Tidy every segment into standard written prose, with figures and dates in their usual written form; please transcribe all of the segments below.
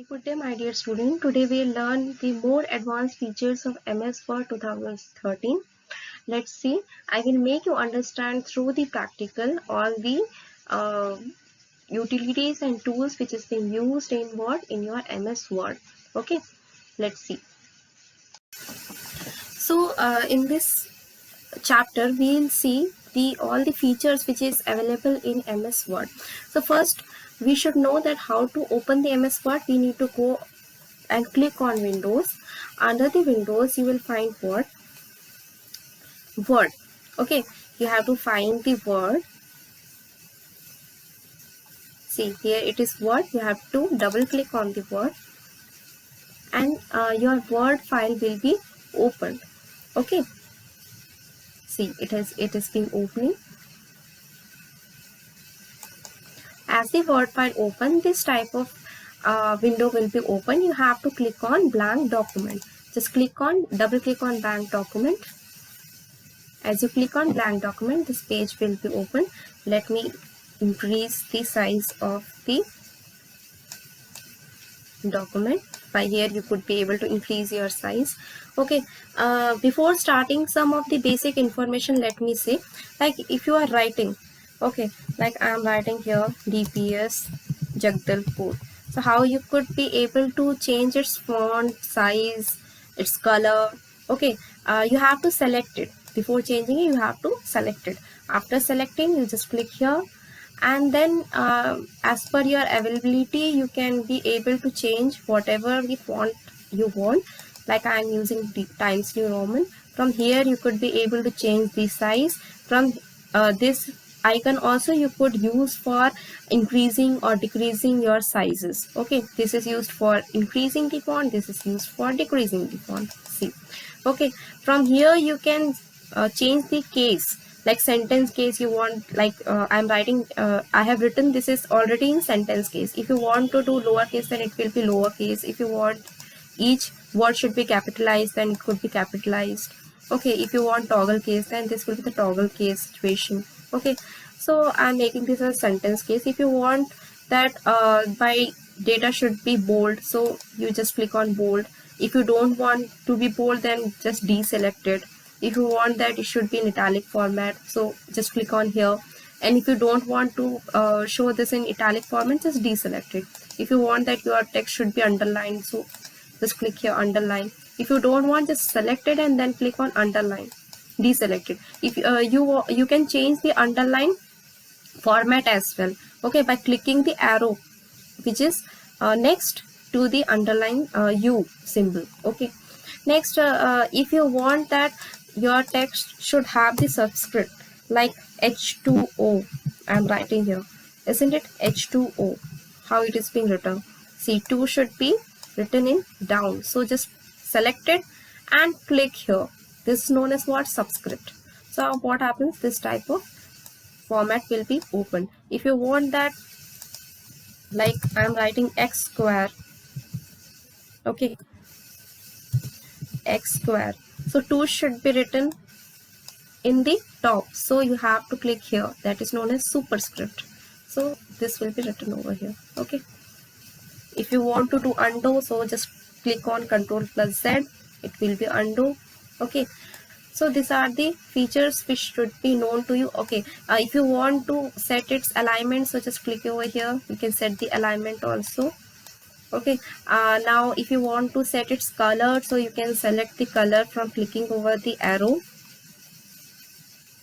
Good day, my dear student. Today we learn the more advanced features of MS Word 2013. Let's see. I will make you understand through the practical all the uh, utilities and tools which is being used in Word in your MS Word. Okay, let's see. So in this chapter we will see all the features which is available in MS Word. So first we should know that how to open the MS Word. We need to go and click on Windows. Under the Windows you will find Word. Okay, you have to find the Word. See, here it is Word. You have to double click on the Word and your Word file will be opened. Okay, see, it is being opening. As the Word file open, this type of window will be open. You have to click on blank document. Just double click on blank document. As you click on blank document, this page will be open. Let me increase the size of the document. By here you could be able to increase your size. Okay, before starting some of the basic information, let me say, like if you are writing, okay, like I am writing here DPS Jagdalpur. So how you could be able to change its font size, its color. Okay, you have to select it. Before changing it, you have to select it. After selecting, you just click here, and then as per your availability you can be able to change whatever the font you want. Like I am using the Times New Roman. From here you could be able to change the size. From this icon also you could use for increasing or decreasing your sizes. Okay, this is used for increasing the font, this is used for decreasing the font. See, okay, from here you can change the case, like sentence case you want. Like I'm writing, I have written this is already in sentence case. If you want to do lowercase, then it will be lowercase. If you want each word should be capitalized, then it could be capitalized. Okay, if you want toggle case, then this will be the toggle case situation. Okay, so I'm making this a sentence case. If you want that by data should be bold, so you just click on bold. If you don't want to be bold, then just deselect it. If you want that it should be in italic format, so just click on here. And if you don't want to show this in italic format, just deselect it. If you want that your text should be underlined, so just click here underline. If you don't want, just select it and then click on underline, deselect it. If you can change the underline format as well, okay, by clicking the arrow which is next to the underline U symbol. Okay, next if you want that your text should have the subscript like H2O, I'm writing here, isn't it? H2O, how it is being written. See, 2 should be written in down, so just select it and click here. This is known as what? Subscript. So what happens, this type of format will be open. If you want that, like I'm writing x square, okay, x square, so 2 should be written in the top, so you have to click here, that is known as superscript. So this will be written over here. Okay, if you want to do undo, so just click on Ctrl+Z, it will be undo. Okay, so these are the features which should be known to you. Okay, if you want to set its alignment, so just click over here, you can set the alignment also. Okay, now if you want to set its color, so you can select the color from clicking over the arrow,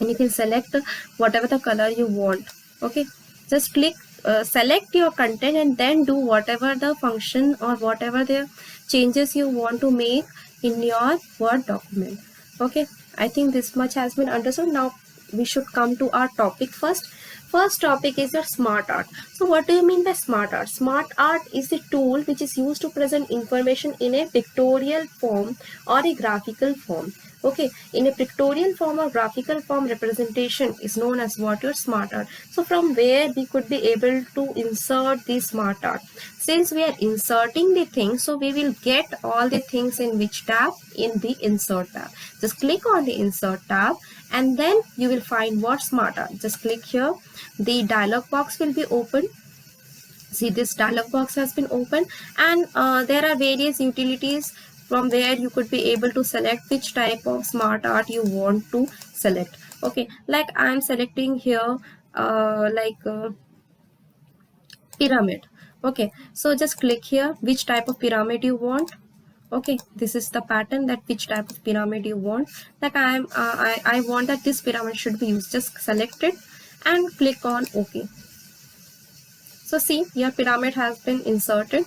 and you can select whatever the color you want. Okay, just click select your content and then do whatever the function or whatever the changes you want to make in your Word document. Okay, I think this much has been understood. Now we should come to our topic first. First topic is your smart art. So what do you mean by smart art? Smart art is a tool which is used to present information in a pictorial form or a graphical form. Okay, in a pictorial form or graphical form, representation is known as what? Your smart art. So from where we could be able to insert the smart art? Since we are inserting the things, so we will get all the things in which tab? In the insert tab. Just click on the insert tab and then you will find what? Smart art. Just click here, the dialog box will be open. See, this dialog box has been opened, and there are various utilities from where you could be able to select which type of smart art you want to select. Okay, like I'm selecting here pyramid. Okay, so just click here which type of pyramid you want. Okay, this is the pattern, that which type of pyramid you want. Like I want that this pyramid should be used. Just select it and click on OK. So see, your pyramid has been inserted.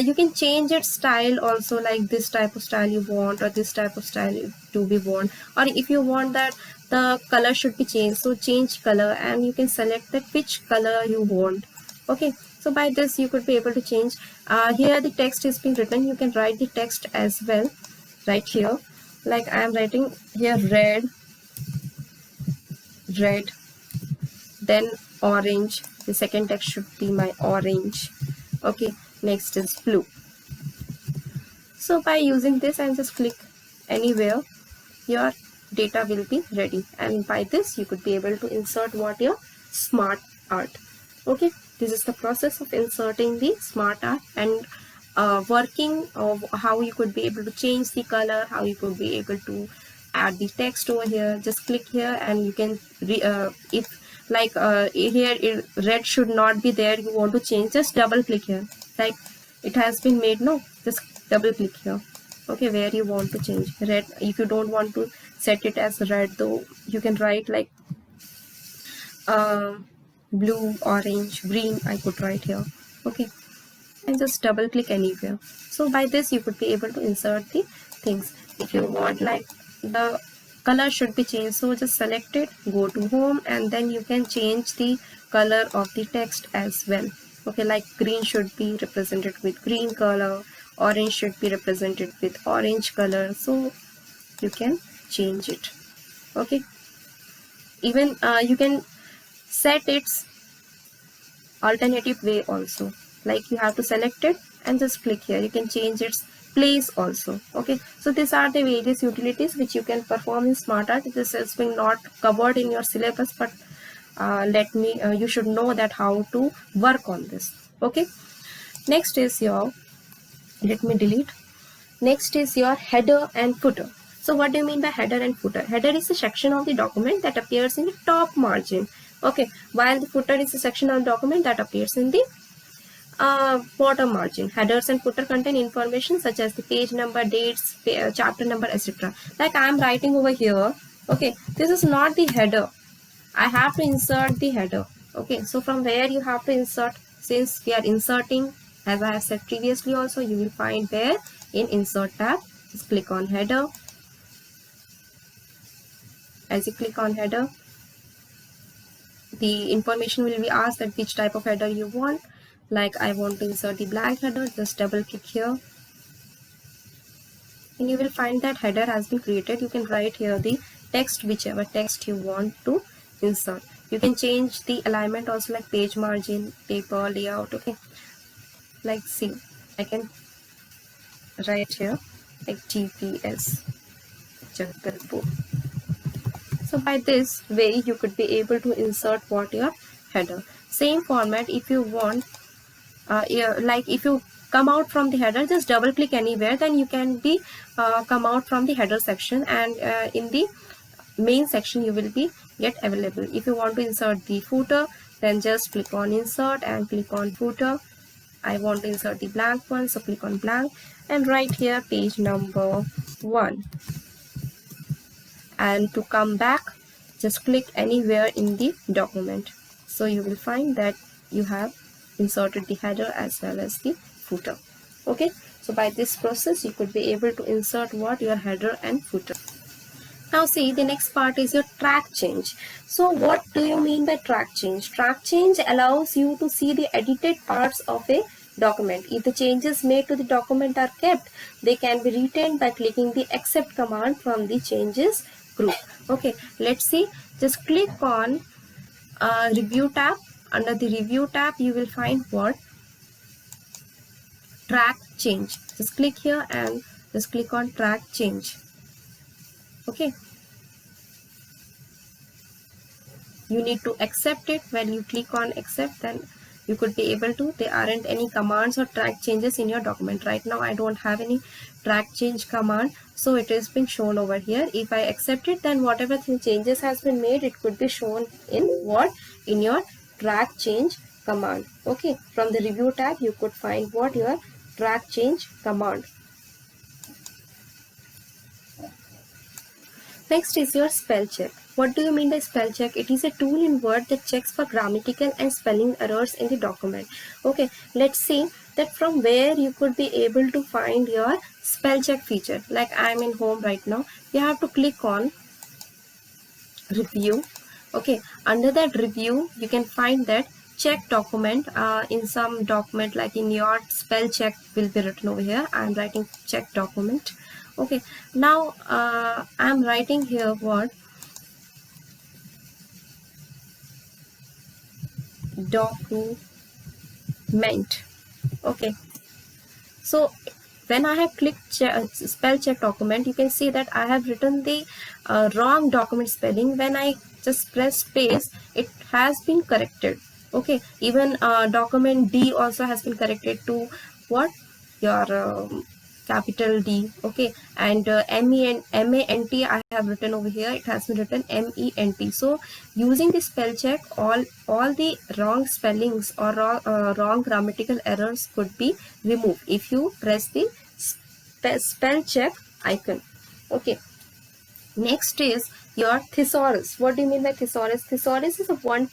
You can change its style also, like this type of style you want, or this type of style to be want, or if you want that the color should be changed, so change color, and you can select that which color you want. Okay, so by this you could be able to change. Here the text is being written. You can write the text as well right here. Like I am writing here red, then orange. The second text should be my orange. Okay, next is blue. So by using this and just click anywhere, your data will be ready, and by this you could be able to insert what your smart art. Okay, this is the process of inserting the smart art, and working of how you could be able to change the color, how you could be able to add the text over here. Just click here and you can if like here red should not be there, you want to change, just double click here. Like it has been made, no, just double click here. Okay, where you want to change red. If you don't want to set it as red though, you can write like blue, orange, green, I could write here. Okay, and just double click anywhere. So by this you could be able to insert the things. If you want like the color should be changed, so just select it, go to home, and then you can change the color of the text as well. Okay, like green should be represented with green color, orange should be represented with orange color, so you can change it. Okay, even you can set its alternative way also, like you have to select it and just click here. You can change its place also. Okay, so these are the various utilities which you can perform in smart art. This has been not covered in your syllabus, but you should know that how to work on this. Okay, next is your, let me delete. Next is your header and footer. So what do you mean by header and footer? Header is a section of the document that appears in the top margin. Okay, while the footer is a section of the document that appears in the bottom margin. Headers and footer contain information such as the page number, dates, chapter number, etc. Like I am writing over here. Okay, this is not the header. I have to insert the header. Okay, so from where you have to insert, since we are inserting, as I have said previously also, you will find where in insert tab. Just click on header. As you click on header, the information will be asked that which type of header you want. Like I want to insert the blank header, just double click here, and you will find that header has been created. You can write here the text, whichever text you want to insert. You can change the alignment also, like page margin, paper layout. Okay, like see, I can write here like GPS Jabalpur. So by this way you could be able to insert what your header. Same format, if you want like if you come out from the header, just double click anywhere, then you can be come out from the header section, and in the main section you will be get available. If you want to insert the footer, then just click on insert and click on footer. I want to insert the blank one, so click on blank and write here page number 1. And to come back, just click anywhere in the document. So you will find that you have inserted the header as well as the footer. Okay, so by this process you could be able to insert what your header and footer. Now see, the next part is your track change. So what do you mean by track change? Track change allows you to see the edited parts of a document. If the changes made to the document are kept, they can be retained by clicking the accept command from the changes group. Okay, let's see. Just click on review tab. Under the review tab you will find what? Track change. Just click here and just click on track change. Okay, you need to accept it. When you click on accept, then you could be able to, there aren't any commands or track changes in your document. Right now I don't have any track change command, so it has been shown over here. If I accept it, then whatever changes has been made, it could be shown in what, in your track change command. Okay, from the review tab you could find what, your track change command. Next is your spell check. What do you mean by spell check? It is a tool in Word that checks for grammatical and spelling errors in the document. Okay, let's see that from where you could be able to find your spell check feature. Like I am in home right now, you have to click on review. Okay, under that review you can find that check document. In some document, like in your spell check will be written over here. I am writing check document. Okay, now I am writing here what, document. Okay, so when I have clicked spell check document, you can see that I have written the wrong document spelling. When I just press space, it has been corrected. Okay, even document D also has been corrected to what, your capital D. Okay, and M-A-N-T I have written over here, it has been written M-E-N-T. So using the spell check, all the wrong spellings or wrong grammatical errors could be removed if you press the spell check icon. Okay, next is your thesaurus. What do you mean by thesaurus? Thesaurus is a word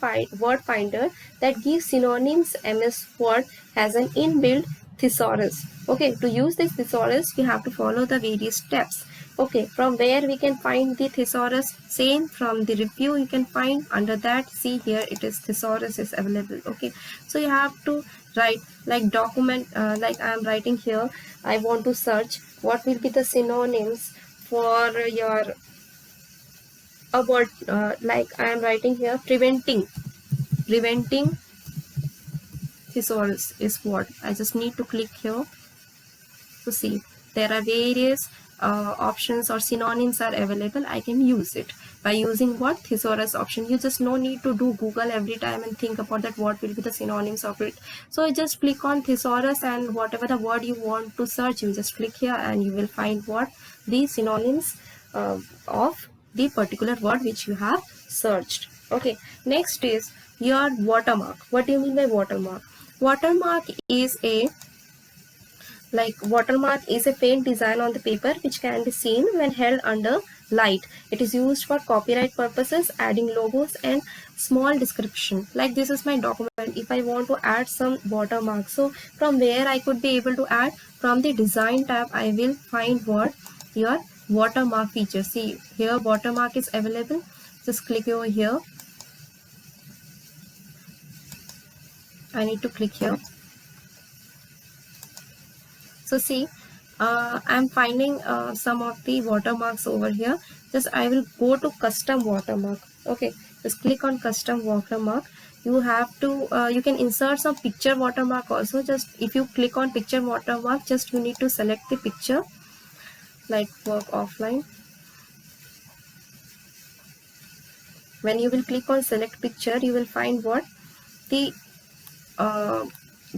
finder that gives synonyms. MS Word has an inbuilt thesaurus. Okay, to use this thesaurus, we have to follow the various steps. Okay, from where we can find the thesaurus? Same from the review you can find. Under that, see here it is thesaurus is available. Okay, so you have to write like document, like I am writing here, I want to search what will be the synonyms for your a word, like I am writing here, preventing thesaurus is what. I just need to click here to see there are various options or synonyms are available. I can use it by using what, thesaurus option. You just no need to do Google every time and think about that what will be the synonyms of it. So you just click on thesaurus, and whatever the word you want to search, you just click here and you will find what, the synonyms of the particular word which you have searched. Okay, next is your watermark. What do you mean by watermark? Watermark is a faint design on the paper which can be seen when held under light. It is used for copyright purposes, adding logos and small description. Like this is my document. If I want to add some watermark, so from where I could be able to add? From the design tab I will find what, your watermark feature. See here watermark is available. Just click over here. I need to click here. So see, I'm finding some of the watermarks over here. Just I will go to custom watermark. Okay, just click on custom watermark. You have to you can insert some picture watermark also. Just if you click on picture watermark, just you need to select the picture, like work offline. When you will click on select picture, you will find what, the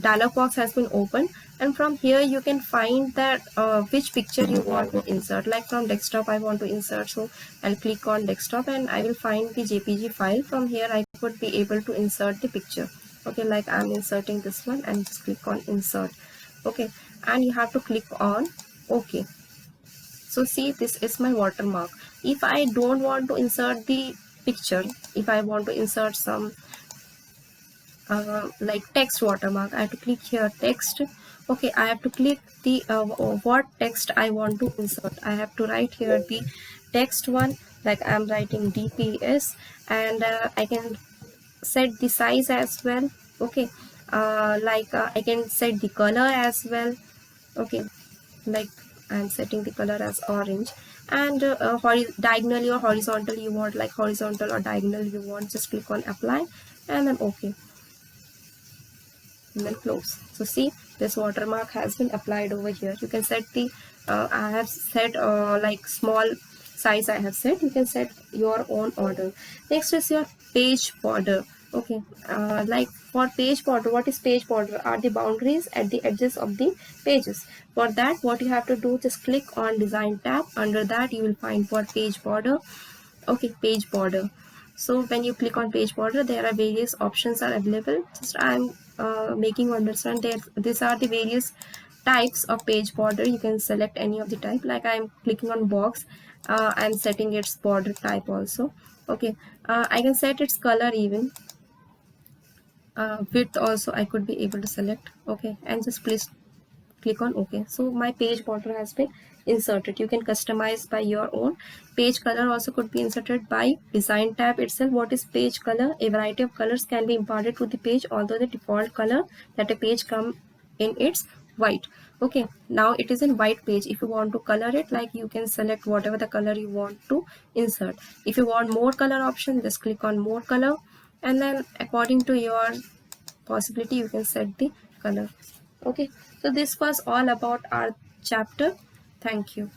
dialog box has been opened, and from here you can find that which picture you want to insert. Like from desktop I want to insert, so I'll click on desktop and I will find the JPG file. From here I could be able to insert the picture. Okay, like I'm inserting this one and just click on insert. Okay, and you have to click on OK. So see, this is my watermark. If I don't want to insert the picture, if I want to insert some like text watermark, I have to click here text. Okay, I have to click the what text I want to insert. I have to write here the text one, like I'm writing DPS, and I can set the size as well. Okay, I can set the color as well. Okay, like I'm setting the color as orange, and diagonally or horizontal you want, like horizontal or diagonal you want, just click on apply and then OK, and then close. So see, this watermark has been applied over here. You can set the I have set like small size I have set. You can set your own order. Next is your page border. Okay, like for page border, what is page border? Are the boundaries at the edges of the pages. For that, what you have to do, just click on design tab. Under that you will find for page border. Okay, page border. So when you click on page border, there are various options are available. Just I'm making you understand that these are the various types of page border. You can select any of the type. Like I'm clicking on box, I'm setting its border type also. Okay, I can set its color even. Width also I could be able to select. Okay, and just please click on OK. So my page border has been inserted. You can customize by your own. Page color also could be inserted by design tab itself. What is page color? A variety of colors can be imparted to the page, although the default color that a page come in its white. Okay, now it is in white page. If you want to color it, like you can select whatever the color you want to insert. If you want more color option, just click on more color, and then according to your possibility you can set the color. Okay, so this was all about our chapter. Thank you.